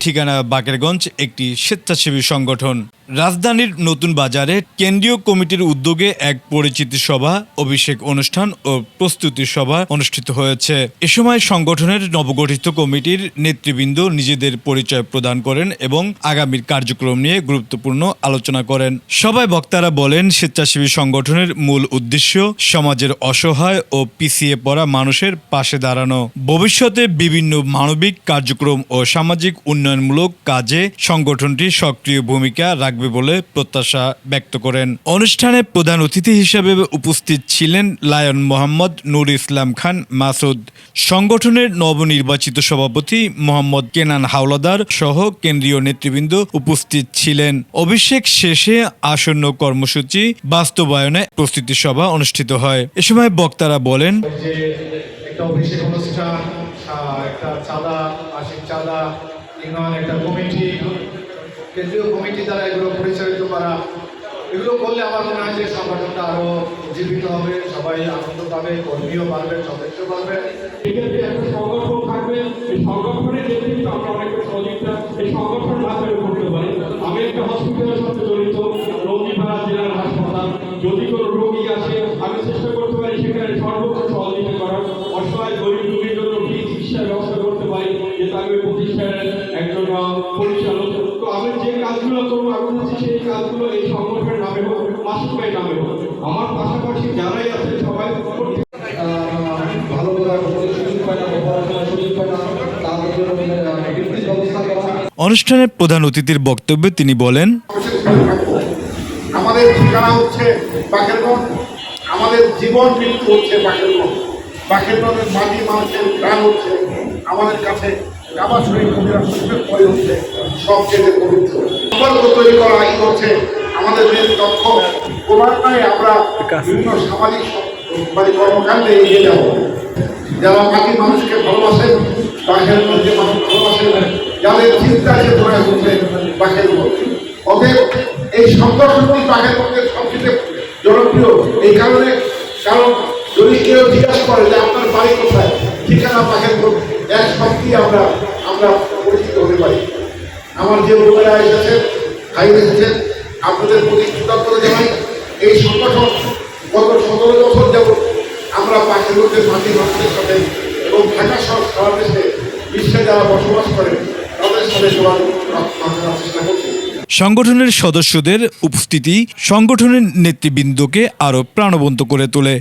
ঠিকানা বাকেরগঞ্জ, একটি স্বেচ্ছাসেবী সংগঠন। রাজধানীর নতুন বাজারে কেন্দ্রীয় কমিটির উদ্যোগে এক পরিচিতি সভা, অভিষেক অনুষ্ঠান ও প্রস্তুতি সভা অনুষ্ঠিত হয়েছে। এ সময় সংগঠনের নবগঠিত কমিটির নেতৃবৃন্দ নিজেদের পরিচয় প্রদান করেন এবং আগামীর কার্যক্রম নিয়ে গুরুত্বপূর্ণ আলোচনা করেন। সভায় বক্তারা বলেন, স্বেচ্ছাসেবী সংগঠনের মূল উদ্দেশ্য সমাজের অসহায় ও পিছিয়ে পড়া মানুষের পাশে দাঁড়ানো। ভবিষ্যতে বিভিন্ন মানবিক কার্যক্রম ও সামাজিক উন্নয়নমূলক কাজে সংগঠনটি সক্রিয় ভূমিকা রাখবে বলে প্রত্যাশা ব্যক্ত করেন। অনুষ্ঠানে প্রধান অতিথি হিসেবে উপস্থিত ছিলেন লায়ন মোহাম্মদ নুর ইসলাম খান মাসুদ, সংগঠনের নবনির্বাচিত সভাপতি মোহাম্মদ কেনান হাওলাদার সহ কেন্দ্রীয় নেতৃবৃন্দ উপস্থিত ছিলেন। অভিষেক শেষে আসন্ন কর্মসূচি বাস্তবায়নে প্রস্তুতি সভা অনুষ্ঠিত হয়। এ সময় বক্তারা বলেন, কেন্দ্রীয় কমিটি দ্বারা এগুলো পরিচালিত করা, এগুলো করলে আমার মনে হয় যে সংগঠনটা আরো জীবিত হবে, সবাই আনন্দ পাবে, কর্মীও বাড়বে, সদস্য বাড়বে। এক্ষেত্রে একটা সংগঠন থাকবে, এই সংগঠনের নেতৃত্বে আমরা অনেকটা সহযোগিতা এই সংগঠন মাধ্যমে করতে পারি। আমি একটা হসপিটালের সাথে জড়িত, রোগীপাড়া জেলার হাসপাতাল। যদি কোনো রোগী আসে, আমি চেষ্টা করতে পারি সেখানে সর্বোচ্চ সহযোগিতা করার, অসহায় গরিব রোগীর জন্য ফ্রি চিকিৎসার ব্যবস্থা করতে পারি, যেটা আমি প্রতিষ্ঠানের একজন পরিচালক। তো আমি যে কাজগুলো করবো, আমি চাচ্ছি সেই কাজগুলো এই সংগঠনের নামে হোক, মাসুদ ভাই নামে হোক। আমার পাশাপাশি যারাই আছে সবাই ভালো সুযোগ পায় না, পড়াশোনার সুযোগ পায় না, তাদের জন্য বৃত্তির ব্যবস্থা করা। অনুষ্ঠানের প্রধান অতিথির বক্তব্যে তিনি বলেন, আমাদের ঠিকানা হচ্ছে বাকেরগঞ্জ, আমাদের জীবন মৃত্যু হচ্ছে বাকেরগঞ্জ। বাকেরগঞ্জের মাটি মানুষের গান হচ্ছে আমাদের কাছে পরে হচ্ছে সবচেয়ে পবিত্র। সম্পর্ক তৈরি করা হচ্ছে আমাদের মেন লক্ষ্য। ক্রমান্বয়ে আমরা বিভিন্ন সামাজিক কর্মকাণ্ডে এগিয়ে যাব। যারা মাটির মানুষকে ভালোবাসেন, বাকেরগঞ্জে মানুষ ভালোবাসেন, যাদের চিন্তা চেতনা হচ্ছে বাকেরগঞ্জ। অতএব এই সংগঠনটি বাকেরগঞ্জের সবচেয়ে জনপ্রিয় এই কারণে, কারণ যদি কেউ জিজ্ঞাসা করে যে আপনার বাড়ি কোথায়, ঠিকানা বাকেরগঞ্জ, এক শক্তি আমরা পরিচিত হতে পারি। আমার যে লোকেরা এসেছেন, ভাই এসেছেন, আপনাদের প্রতি কৃতজ্ঞতা জানাই। এই সংগঠন গত 17 বছর যাবৎ আমরা বাকেরগঞ্জের মাটি মানুষের সাথে এবং ঢাকা সহ সারা দেশে বিশ্বে যারা বসবাস করেন তাদের সাথে যোগাযোগ রাখার চেষ্টা করছি। সংগঠনের সদস্যদের উপস্থিতি সংগঠনের নেতৃবৃন্দকে আরও প্রাণবন্ত করে তোলে।